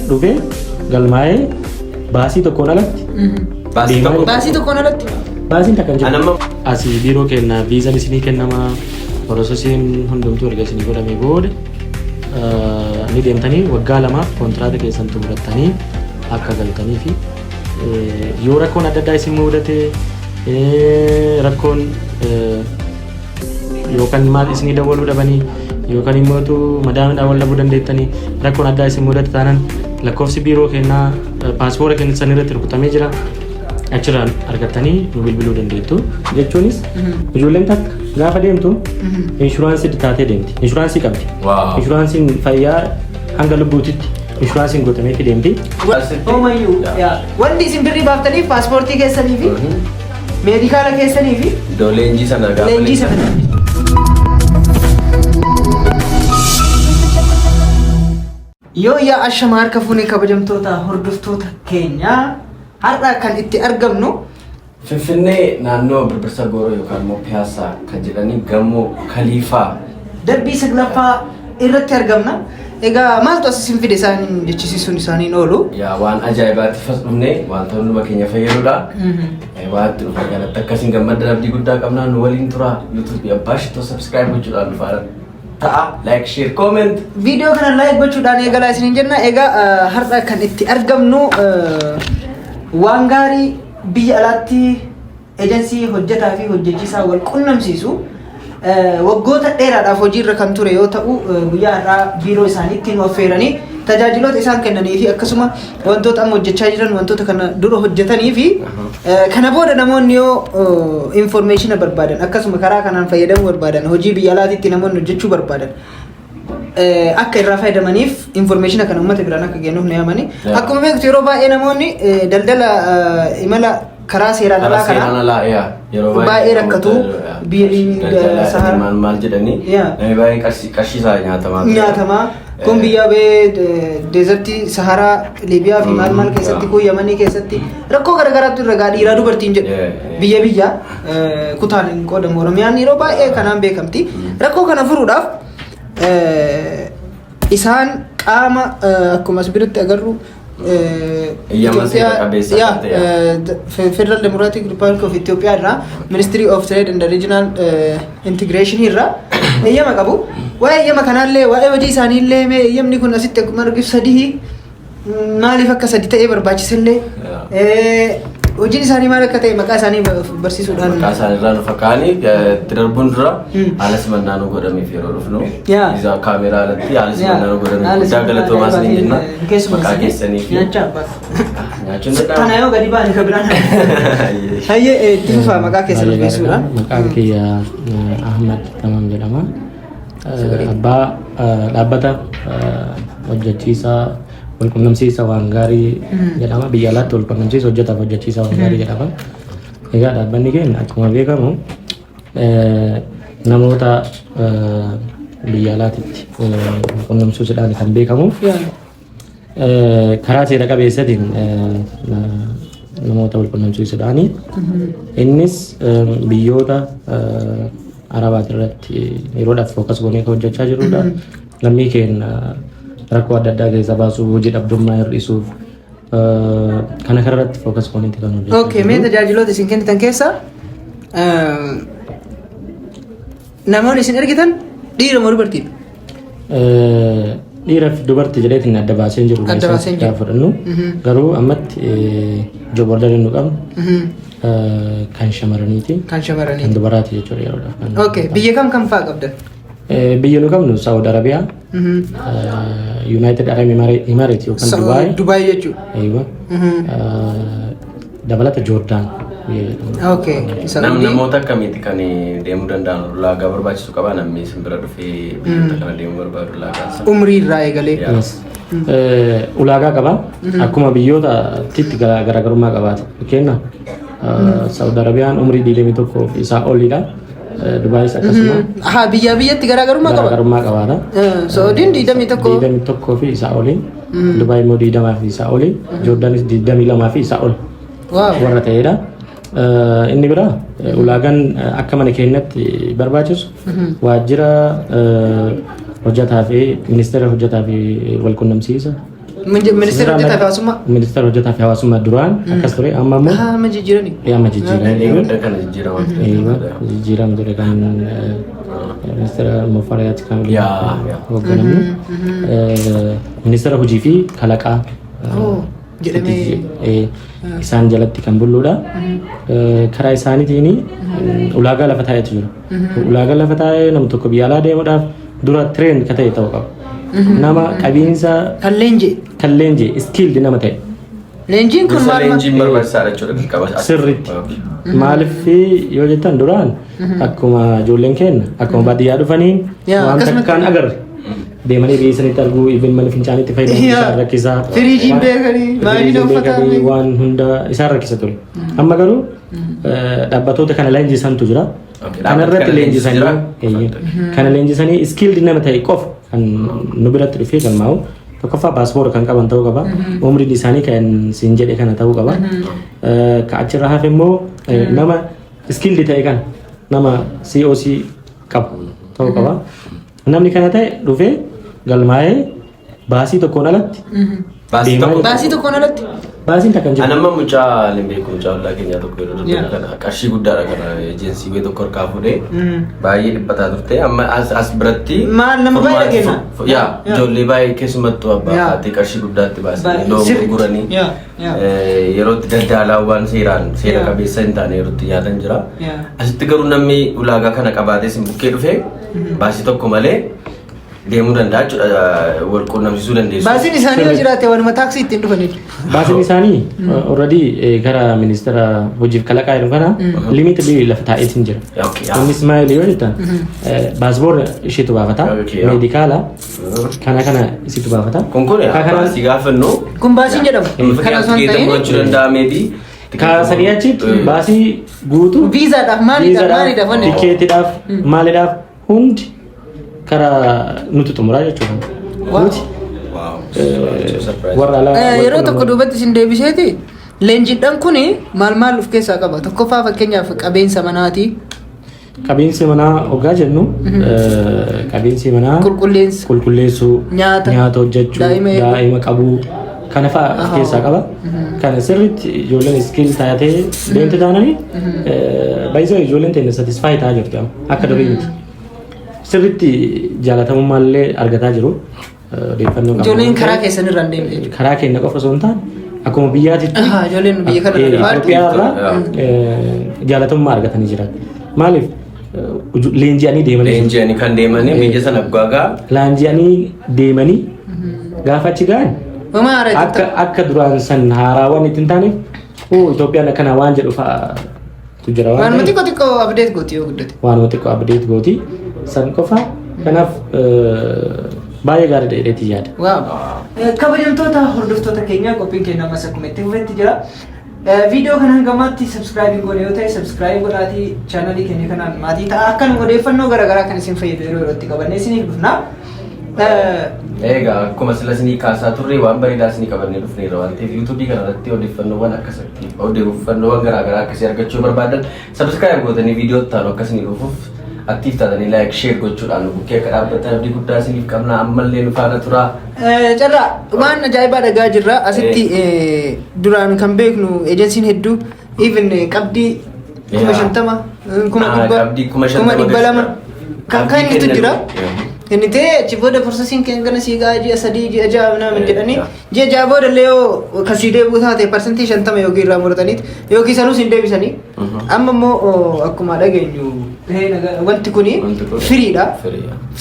dhufee galmaa'ee baasii tokkoon alatti. Baasii tokkoon alatti. Baasiin takkan jiru. Asii biiroo kenna viizaan isinii kennama piroosesiin hundumtuu erga isinii godhamee booda ni deemtanii waggaa lamaaf kontiraata keessan xumurattanii akka galtanii fi yoo rakkoon adda addaa isin mudate rakkoon yookaan maal isinii dawwaluu dhabanii yookaan immoo madaamidhaan wal dhabuu dandeettanii rakkoon addaa isin mudate taanaan lakkoofsi biiroo kennaa paaspoora kennisan irratti rukutamee jira achirraan argattanii nu bilbiluu dandeettu jechuunis ijoolleen takka gaafa deemtu inshuraansii taatee deemti inshuraansii qabdi inshuraansiin fayyaa hanga lubbuutitti inshuraansiin gootamee deemti. Oomayyuu wanti isin birrii baaftaniif paaspoortii keessanii fi meedikaala keessanii fi leenjii sana gaafa leenjii sana. Yoo yaa ashama harka fuunee kabajamtoota hordoftoota keenyaa har'a kan itti argamnu Finfinnee naannoo Birbirsa Gooroo yookaan immoo Piyaasaa kan jedhanii gamoo Khaliifaa darbii saglaffaa irratti argamna. Egaa maaltu as isin fide isaaniin jechisiisuun isaaniin oolu? Yaa waan ajaa'ibaatti fasdhumne wanta hunduma keenya fayyadudha. Waanti dhufa kanatti akkasiin gammadda abdii guddaa qabnaa nu waliin tura YouTube abbaa shitoo subscribe gochuudhaan dhufaadha. Ta'a like share comment video kana like gochuudhaan eegalaa isiniin jenna. Egaa har'a kan itti argamnu waan gaarii biyya alaatti eejensii hojjetaa fi hojjechiisaa wal qunnamsiisu waggoota dheeraadhaaf hojiirra kan ture yoo ta'u guyyaa har'aa biiroo isaaniitti nu affeeranii tajaajiloota isaan kennanii fi akkasuma wantoota amma hojjechaa jiran wantoota kana dura hojjetanii fi kana booda namoonni yoo information barbaadan akkasuma karaa kanaan fayyadamuu barbaadan hojii biyya alaatiitti namoonni hojjechuu barbaadan akka irraa fayyadamaniif information kana uummata biraan akka kennuuf ni yaamani. Akkuma beektu yeroo baay'ee namoonni daldala imala karaa seeraan alaa kana baay'ee rakkatu biyya Sahara maal jedhanii namni baay'ee qarshiisaa nyaatamaa kun biyya deezertii Saharaa Liibiyaa fi maal keessatti kun Yamanii keessatti rakkoo garagaraatu irra gaa dhiiraa dubartiin jedhu biyya kutaan hin qoodamu. Oromiyaan yeroo baay'ee kanaan beekamti. Rakkoo kana furuudhaaf isaan qaama akkuma as biratti agarru Federal Democratic Republic of Ethiopia Ministry of Trade and Regional Integration eeyyama qabu. Waa'ee eeyyama kanaallee waa'ee hojii isaaniillee eeyyamni kun asitti akkuma arginu sadii maaliif akka sadi ta'ee barbaachisallee hojiin isaanii maal akka ta'e maqaa isaanii barsiisuudhaan maqaa isaanii irraa nuuf akkaanii itti darbuun dura haala simannaa nu godhameef yeroo dhufnu isa kaameeraa alatti haala simannaa nu godhameef guddaa galatoomaa isiniin jenna maqaa keessanii fi nyaachuun kana yoo gadi baane kabiraan hayyee itti fufaa maqaa keessanii beeksisuudhaan. Maqaan kiyya Ahmad Tamam jedhama. Abbaa dhaabbata hojjechiisaa walqunnamsiisa waan gaarii jedhama. Biyya alaatti walqunnamsiisa hojjetaaf hojjechiisa waan gaarii jedhama. Egaa dhaabbanni keenya akkuma beekamu namoota biyya alaatitti walqunnamsiisuudhaan kan beekamu karaa seera qabeessatiin namoota walqunnamsiisuudhaan innis biyyoota Arabaat irratti yeroodhaaf fookas goonee hojjechaa jirudha. Lammii keenya rakkoo adda addaa keessa baasuu hojii dhabdummaa hir'isuuf kana kanarratti fookas goonee kan hojjechaa. Okay, mee tajaajiloota isin kennitan keessa namoonni isin ergitan dhiira moo dubartiidha? Dhiira fi dubartii jedheetiin adda baaseen jiru. Adda baaseen jiru. Fudhannu garuu ammatti jobordanii nu qabnu kan shamarraniiti. Kan shamarraniiti. Kan dubaraati jechuudha yeroodhaaf. Okay, biyya kam fa'aa qabdan? Biyya nu qabnu Saudi Arabiyaa, United Arab Emirates yookaan Dubai. Dubai jechuudha. Eeyyama. Dabalata Jordan. Okay. Namoota akkamiiti kan deemuu danda'an ulaagaa barbaachisu qaba namni isin bira dhufee biyyoota kana deemuu barbaadu ulaagaa isaa. Umrii irraa eegalee. Ulaagaa qaba. Akkuma biyyootatti garaagarummaa qabaata. Fakkeenyaaf Saudi Arabiyaan umrii 21 isaa olidha. Dubaayis akkasuma. Biyya biyyatti garaagarummaa qaba. Garaagarummaa qabaata. Saudiin 21 fi isaa oli. Dubaay immoo 20 fi isaa oli. Joordaanis 22 fi isaa oli. Warra ta'edha. Inni biraa ulaagaan akka mana keenyatti barbaachisu waajjira hojjetaa fi ministeera hojjetaa fi walqunnamsiisa Ministeera hojjetaa fi hawaasummaa. Ministeera hojjetaa fi hawaasummaa duraan akkas ture amma immoo Amma jijjiirani. Ini jijjiiranii udah kan jijjiiraman. jijjiiramu ture kan ministeera Mufariyaat kan Ya. hoogganamu ministeera hojii fi kalaqaa Jedhamee. isaan jalatti kan bulluudha. Karaa isaaniitiin ulaagaa lafa taa'etu jira. Ulaagaa lafa taa'ee nam tokko biyya alaa deemuudhaaf dura tireen ka ta'e ta'uu qaba. Nama qabiinsa Kan leenjii. kan leenjii iskiildi nama ta'e. Leenjiin kun Bisa maal lenji barbaachisaadha jechuudha qaba. Sirriitti. Maaliif yoo jettan duraan akkuma ijoolleen keenya akkuma baadiyyaa dhufaniin Yaa, waan akkasumatti. takkaan agarre deemanii biyya sanitti arguu even mana fincaanitti fayyadamuun Yaa. isaan rakkisaa. Firiijiin beekanii, maaliin uffataa waan hunda isaan rakkisa ture. Amma garuu dhaabbattoota kana leenjisantu jira. Okay, Kana irratti kana leenjisanii leenjisanii kana leenjisanii iskiildi nama ta'e qofa kan nu biratti dhufee kan maa'u tokkoffaa paaspoora kan qaban ta'uu qaba. Umriin isaanii kan siin jedhe kana ta'uu qaba. Ka achirraa hafe immoo nama iskiildi ta'e kan nama COC qabu ta'uu qaba. Namni kana ta'e dhufee galmaa'ee baasii tokkoon alatti Baasii deemaa tokko- jira. Baasii tokkoon alatti. Baasiin takkan jiru. Anamma mucaa limbeeku mucaa ollaa keenya tokko yeroo Yeah. daldala kana qarshii guddaadha kana ejensiiwwan tokko harkaa fuudhee baay'ee dhiphataa turte amma as biratti Maal nama baay'ee kenna? yaa Yeah. ijoollee baay'ee keessumattuu abbaa Yeah. haati qarshii guddaatti baasanii Baay'ee. loon Sirriitti. gurguranii Yeah. Yeah. yerootti daldalaawwan seera Yeah. qabeessa hin taane yerootti nyaatan jira. Yeah. Asitti garuu namni ulaagaa kana qabaatee sin bukkee dhufe baasii tokko malee deemuu danda'a jechuudha wal quunnamsiisuu dandeessu. Baasiin isaanii yoo jiraate wanuma taaksii ittiin dhufanidha. Baasiin isaanii already gara ministeera hojiif kalaqaa jedhu kana limitedly lafa taa'eetiin jira. Okay, Innis maayil yoo jettan baasboora isheetu baafata, Okay, yeah. meedikaala kana isitu baafata. Kun baasii gaafannu Kun baasiin jedhamu. Kana osoo hin ta'in gochuu danda'ameeti. Ka sadii achitti baasii guutuu viizaadhaaf maalidhaaf wanni. tikeetiidhaaf maalidhaaf hundi karaa nuti xumuraa jechuudha. Nuti warra alaa Yeroo tokko duubatti isin deebiseeti leenjiidhaan kun maal of keessaa qaba? Tokkoffaa fakkeenyaaf qabeenya manaati. qabeensi manaa hoggaa jennu qabeensi manaa qulqulleessuu nyaata hojjechuu daa'ima qabuu kana fa'aa of keessaa qaba. Kana sirriitti ijoolleen iskiil taatee deemte taananii baay'isoo ijoolleen teenya satisfaayi ta'aa jirti akka durii miti. Sirriitti jaalatamummaa argataa jiru. Ijoolleen karaa keessan irraan deemte. Karaa keenya qofa osoo hin taane akkuma biyyaatitti Ijoolleen biyya kana Itoophiyaa irraa jaalatamummaa argatanii jiran. Maaliif leenji'anii deemanii Leenji'anii kan deemanii biyya sana gaagaa leenji'anii deemanii gaafa achi ga'an Homaa haaraatti. akka duraan san haaraawwan itti hin taaneef Itoophiyaan akkana waan jedhu fa'aatu jira waan Waanuma ta'eef. xiqqoo xiqqoo abdeet gooti yoo guddate. Waanuma xiqqoo abdeet gooti san qofa kanaaf baay'ee gaarii dheedheetii yaada. Kabajamtoota hordoftoota keenyaa qophiin keenya ammas akkuma itti fufetti jira. Viidiyoo kana hangamaatti sabskiraayib goone yoo ta'e sabskiraayib godhaatii chaanalii keenya kanaan maatii ta'a akkan odeeffannoo garaagaraa kan isin fayyadu yeroo yerootti qabannee isiniif dhufna. egaa akkuma sila isinii kaasaa turre waan bareedaa isinii qabannee dhufneerra waan ta'eef yuutuubii kanarratti odeeffannoowwan akkasatti odeeffannoowwan garaagaraa akkasii argachuu barbaadan sabskiraayib gootanii viidiyoo taanu akkasii dhufuuf aktiif taatanii laayik sheer gochuudhaan nu bukkee akka dhaabbatan abdii guddaa isiniif qabna ammallee nu faana turaa. Carraa waan ajaa'ibaa dhagaa jirra asitti duraan kan beeknu ejensiin hedduu even qabdii 50,000 200,000 kan inni jira. Inni ta'e achi booda prosesiin keenya gana sii gahaa ji'a 3 ji'a 6 namin jedhanii ji'a 6 booda illee yoo kasii deebuu taate parsantii 50 yookiin irraa murataniit yookiin sanuus hin deebisanii amma immoo akkuma dhageenyu wanti kuni firiidha.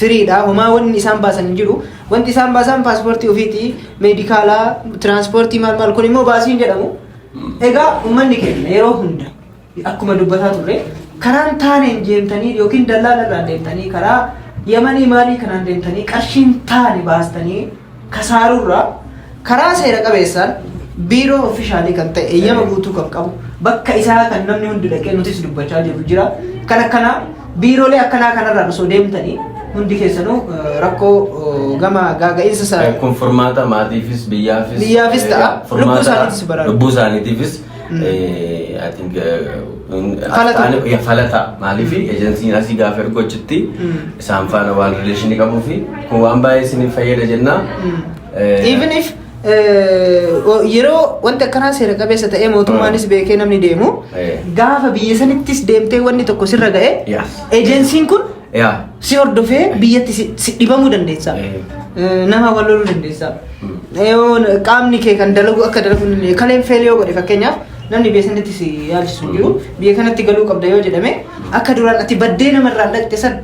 Firiidha homaa wanni isaan baasan hin jiru wanti isaan baasan paaspoortii ofiiti meedikaalaa tiraanspoortii maal kun immoo baasiin jedhamu. Egaa uummanni keenya yeroo hunda akkuma dubbataa turre karaan taaneen deemtanii yookiin dallaala irraan deemtanii karaa Yamanii maalii kanaan deemtanii qarshiin taane baastanii kasaarurraa karaa seera qabeessaan biiroo ofishaalii kan ta'e eeyyama guutuu kan qabu bakka isaa kan namni hundi dhaqee nutis dubbachaa jiru jira. Kan akkanaa biiroolee akkanaa kanarraa osoo deemtanii hundi keessanuu rakkoo gama gaaga'insa isaa Kun furmaata maatiifis biyyaafis ta'a lubbuu isaaniitiifis I think falata maaliif ejensiin asii gaafa erga hojjetti isaan faana waan rileeshinii qabuu fi kun waan baay'ee isiniif fayyada jenna. Even if yeroo wanta akkanaa seera qabeessa ta'ee mootummaanis beekee namni deemu gaafa biyya sanittis deemtee wanni tokko sirra ga'e ejensiin kun si hordofee biyyatti si dhibamuu dandeessa. Nama wal loluu dandeessa. Qaamni kee kan dalagu akka dalagu kaleen feelee yoo godhe fakkeenyaaf namni biyya sanatti si yaalchisu jiru biyya kanatti galuu qabda yoo jedhame akka duraan ati baddee namarraa dhaqxe san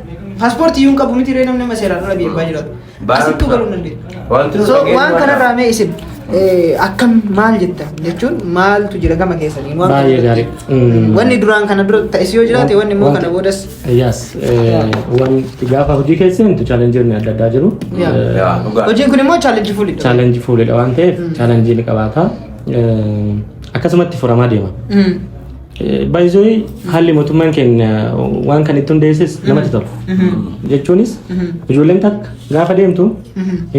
paaspoortii yuun qabu miti nama nama seeraan dhala biyya jiraatu. Asittuu galuu dandeenya. So waan kanarraa mee isin akkam maal jetta jechuun maaltu jira gama keessanii baay'ee gaarii. Wanni duraan kana dura ta'es yoo jiraate wanni immoo kana boodas. Yes. Wanti gaafa hojii keessatti chaalenjiin adda addaa jiru. Hojiin kun immoo chaalenjii fuulidha. Chaalenjii fuulidha waan ta'eef chaalenjii ni qabaata. Akkasumatti furamaa deema. Baay'ee haalli mootummaan keenya waan kan itti hundeesses namatti tolu. Jechuunis ijoolleen takka gaafa deemtu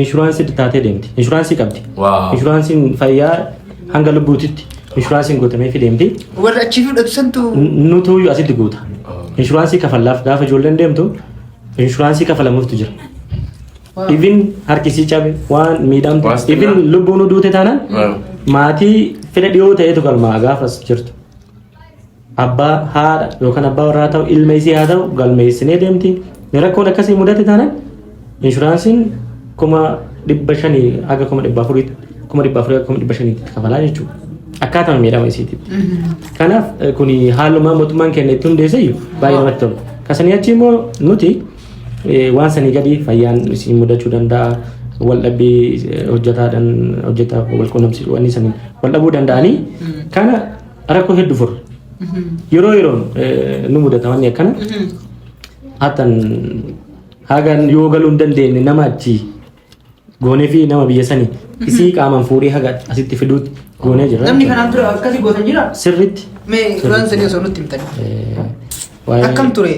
inshuraansii taatee deemti. Inshuraansii qabdi. Inshuraansiin fayyaa hanga lubbuutitti inshuraansiin gootamee fi deemti. Warra achi fudhatu santu nutu asitti guuta. Inshuraansii kafalaaf gaafa ijoolleen deemtu inshuraansii kafalamuuftu jira. Even harkisii cabe waan miidhamtu even lubbuun duute taanaan maatii fedha dhiyoo ta'etu galmaa gaafas jirtu. Abbaa haadha yookaan abbaa warraa ta'u ilma isii haa ta'u galmeessinee deemti. Rakkoon akkasii mudate taanaan inshuraansiin 500,000 haga 400,000 500,000 kafalaa jechuudha. Akkaataa miidhama isiititti. Kanaaf kuni haaluma mootummaan keenya itti hundeesseyyuu baay'ee namatti tolu. Kasanii achi immoo nuti waan sanii gadi fayyaan isin mudachuu danda'a. Waldhabbii hojjetaa wal quunnamsiisuu wanni sanii wal dhabuu danda'anii kana rakkoo hedduu furu. Yeroon nu mudata wanni akkana hatan hagan yoo galuu hin dandeenye nama achi goonee fi nama biyya sanii isii qaamaan fuudhee haga asitti fiduutti goonee jira. Namni kanaan ture akkasii gootan jira? Sirriitti. Mee suuraan sanii osoo nutti himtanii. Akkam ture?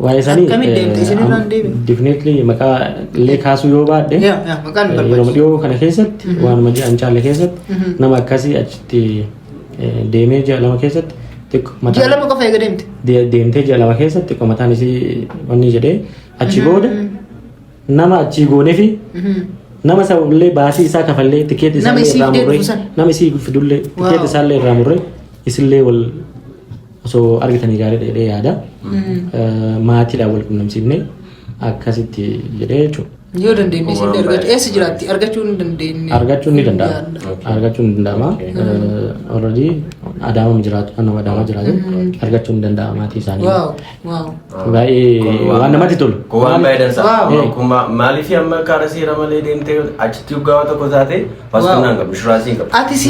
Waa'ee sanii akkamitti deemte isin irraan deemte? Definitely maqaa illee kaasuu yoo baadhe maqaan yeroo dhiyoo kana keessatti waanuma jiran caalle keessatti nama akkasii achitti deemee ji'a lama keessatti ji'a lama qofa eega deemte? Deemtee ji'a lama keessatti xiqqoo mataan isii wanni jedhee achi booda nama achi goonee fi nama sabablee baasii isaa kafallee tikeetii isaa irraa murree nama isii fidullee tikeetii isaa irraa murree isillee wal osoo argitanii gaarii dheedhee yaada maatiidhaan wal quunnamsiifnee akkasitti jedhee jechuudha. Yoo dandeenye isin argachuu eessa jiraatti argachuu hin dandeenye? Argachuun ni danda'ama. Argachuun ni danda'ama. Already Adaama jiraatu nama Adaama jiraatu argachuun ni danda'ama maatii isaanii. Baay'ee waan namatti tolu. Waan baay'ee dansa. Maaliif amma kaara seera malee deemtee achitti gaawwa tokko taate paaspoortii hin qabdu inshuraansii hin qabdu.